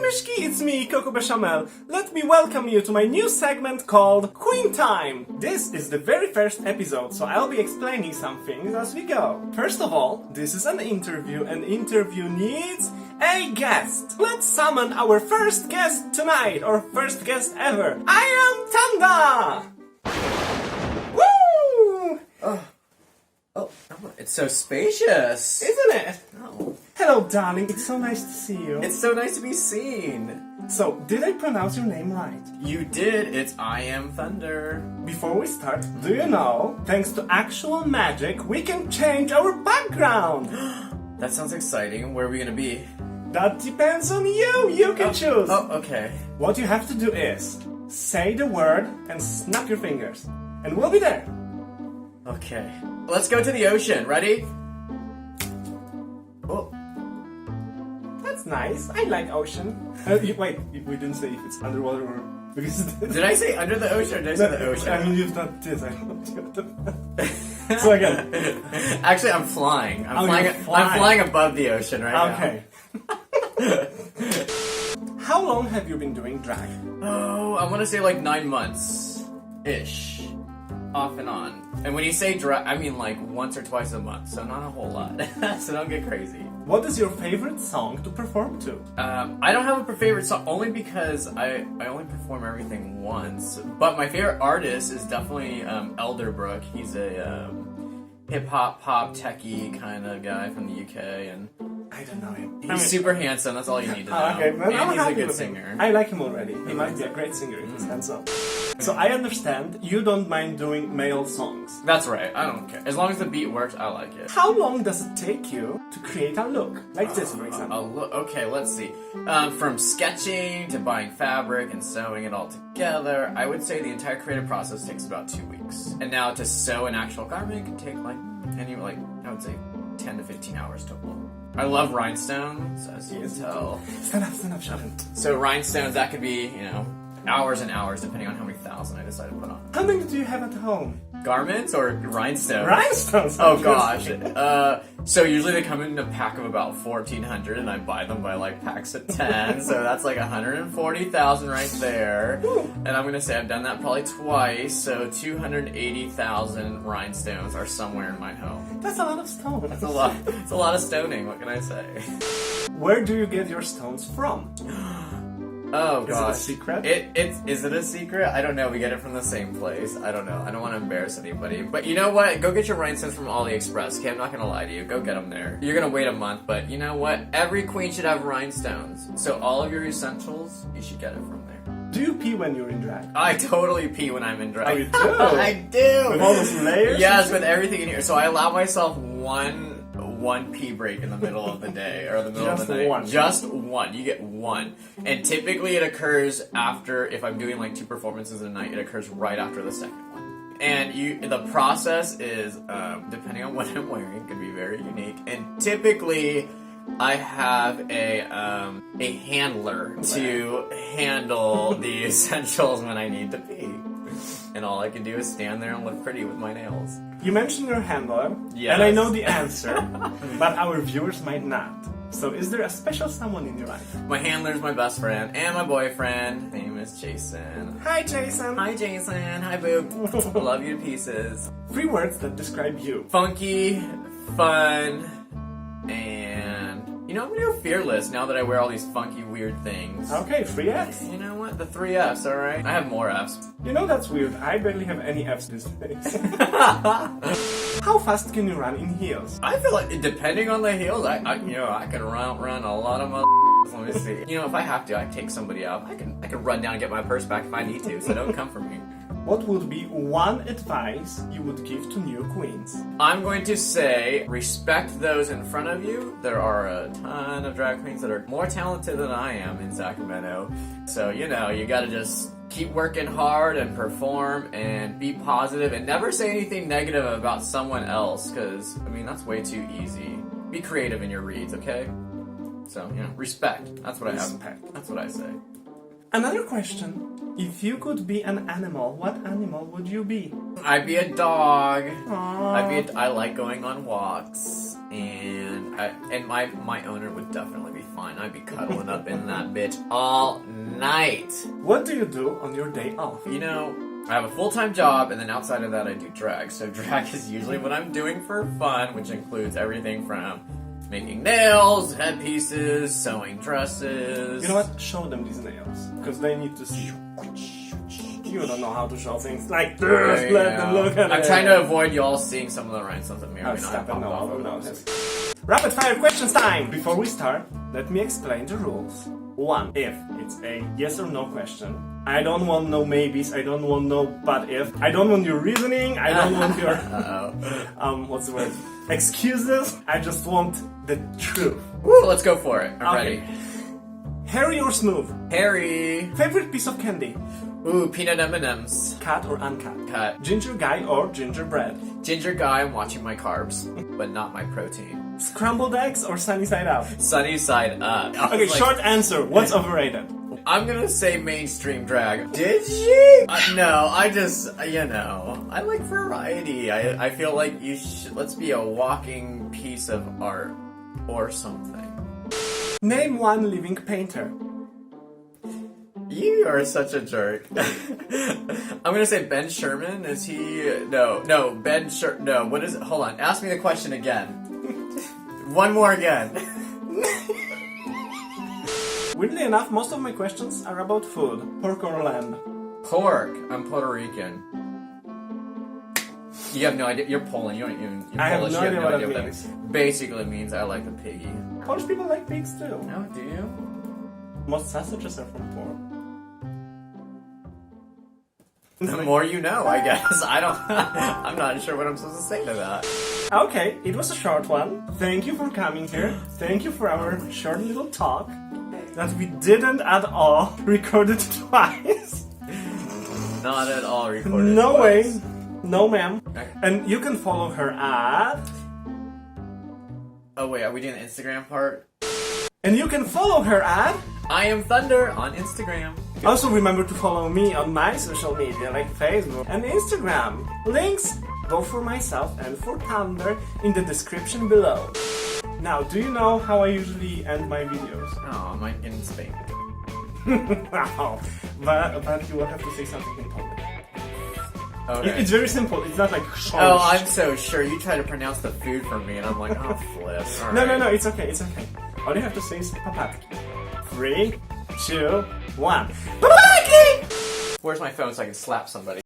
Mishki, it's me, Coco Bechamel. Let me welcome you to my new segment called Queen Time. This is the very first episode, so I'll be explaining some things as we go. First of all, this is an interview. An interview needs a guest. Let's summon our first guest tonight, or first guest ever. IAM Thundr! Woo! Oh, it's so spacious. Isn't it? Oh. Hello, darling. It's so nice to see you. It's so nice to be seen. So, did I pronounce your name right? You did. It's IAM Thundr. Before we start, do you know, thanks to actual magic, we can change our background? That sounds exciting. Where are we gonna be? That depends on you. You can choose. Oh, okay. What you have to do is say the word and snap your fingers, and we'll be there. Okay. Let's go to the ocean. Ready? Oh. That's nice. I like ocean. Wait, we didn't say if it's underwater or... Because Did I say under the ocean or did I say the ocean? I mean, you've done this. I don't do that. So again. Actually, I'm flying. I'm you're flying above the ocean right now. Okay. How long have you been doing drag? Oh, I want to say like 9 months-ish. Off and on. And when you say drag, I mean like once or twice a month, so not a whole lot. So don't get crazy. What is your favorite song to perform to? I don't have a favorite song, only because I only perform everything once. But my favorite artist is definitely Elderbrook. He's a hip-hop, pop, techie kind of guy from the UK, and I don't know him. he's super handsome, that's all you need to know. Okay, then and I'm he's a happy good with singer. him. I like him already. He might be a great singer if he's handsome. So I understand you don't mind doing male songs. That's right, I don't care. As long as the beat works, I like it. How long does it take you to create a look? Like this, for example. Okay, let's see. From sketching to buying fabric and sewing it all together, I would say the entire creative process takes about 2 weeks. And now to sew an actual garment can take I would say 10 to 15 hours total. I love rhinestones, as you can tell. Stand up, Sheldon. So rhinestones, that could be, hours and hours depending on how many thousand I decide to put on. How many do you have at home? Garments or rhinestones? Rhinestones! Oh gosh. So usually they come in a pack of about 1,400 and I buy them by like packs of 10. So that's like 140,000 right there. And I'm gonna say I've done that probably twice. So 280,000 rhinestones are somewhere in my home. That's a lot of stones. That's a lot. It's a lot of stoning. What can I say? Where do you get your stones from? Oh gosh. Is it a secret? Is it a secret? I don't know. We get it from the same place. I don't know. I don't want to embarrass anybody. But you know what? Go get your rhinestones from AliExpress. Okay, I'm not gonna lie to you. Go get them there. You're gonna wait a month, but you know what? Every queen should have rhinestones. So all of your essentials, you should get it from there. Do you pee when you're in drag? I totally pee when I'm in drag. Oh, you do? I do. With all those layers? Yes, with everything in here. So I allow myself one pee break in the middle of the day or the middle of the night. One. Just one. You get one. And typically it occurs after, if I'm doing like 2 performances a night, it occurs right after the second one. And the process is, depending on what I'm wearing, can be very unique. And typically I have a handler to handle the essentials when I need to pee. And all I can do is stand there and look pretty with my nails. You mentioned your handler, Yes. and I know the answer, but our viewers might not. So is there a special someone in your life? My handler's my best friend and my boyfriend. His name is Jason. Hi, Jason. Hi, Jason. Hi, boo. I love you to pieces. 3 words that describe you. Funky, fun, and... I'm gonna go fearless now that I wear all these funky, weird things. Okay, 3 Fs. You know what? The 3 Fs, alright? I have more Fs. You know, that's weird. I barely have any Fs these days. How fast can you run in heels? I feel like, depending on the heels, I could run a lot of Let me see. If I have to, I take somebody out. I can run down and get my purse back if I need to, so don't come for me. What would be one advice you would give to new queens? I'm going to say, respect those in front of you. There are a ton of drag queens that are more talented than I am in Sacramento. So, you gotta just keep working hard and perform and be positive and never say anything negative about someone else, because, that's way too easy. Be creative in your reads, okay? So, respect. That's what I have. That's what I say. Another question. If you could be an animal, what animal would you be? I'd be a dog. Aww. I like going on walks, and my owner would definitely be fine. I'd be cuddling up in that bitch all night. What do you do on your day off? You know, I have a full-time job, and then outside of that I do drag. So drag is usually what I'm doing for fun, which includes everything from making nails, headpieces, sewing dresses. You know what? Show them these nails, because they need to see. You don't know how to show things like this. Let them look at it. I'm trying to avoid y'all seeing some of the rhinestones that may or may not Stop have it, popped off over no. those. Rapid fire questions time! Before we start, let me explain the rules. 1. If it's a yes or no question. I don't want no maybes, I don't want no but if. I don't want your reasoning, I don't want your what's the word? Excuses. I just want the truth. Woo, let's go for it. I'm ready. Hairy or smooth? Harry. Favorite piece of candy? Ooh, peanut M&Ms. Cut or uncut? Cut. Ginger guy or gingerbread? Ginger guy, I'm watching my carbs, but not my protein. Scrambled eggs or sunny side out? Sunny side up. Okay, short answer. What's overrated? I'm gonna say mainstream drag. Did you? No, I just, I like variety. I feel like you should, let's be a walking piece of art or something. Name one living painter. You are such a jerk. I'm gonna say Ben Sherman. Is he? No, Ben Sher. No, what is it? Hold on. Ask me the question again. One more again. Weirdly enough, most of my questions are about food. Pork or lamb? Pork. I'm Puerto Rican. You have no idea. You're Polish. You don't even. You're I have Polish. no You idea have no what idea that what that means. Basically means I like the piggy. Polish people like pigs too. Oh, do you? Most sausages are from pork. The more you know, I guess. I'm not sure what I'm supposed to say to that. Okay, it was a short one. Thank you for coming here. Thank you for our short little talk that we didn't at all record it twice. Not at all recorded. No twice. way. No ma'am. Okay. And you can follow her at... Oh wait, are we doing the Instagram part? And you can follow her at... IAM Thundr on Instagram. Also remember to follow me on my social media like Facebook and Instagram. Links both for myself and for Thundr in the description below. Now, do you know how I usually end my videos? Oh, am I getting spanked? Wow. But you will have to say something in public. Okay. It's very simple. It's not like Oh, I'm so sure. You try to pronounce the food for me, and I'm like, oh, flip. All No, right. no, it's okay, it's okay. All you have to say is papatki. 3, 2, 1. Papatki! Where's my phone so I can slap somebody?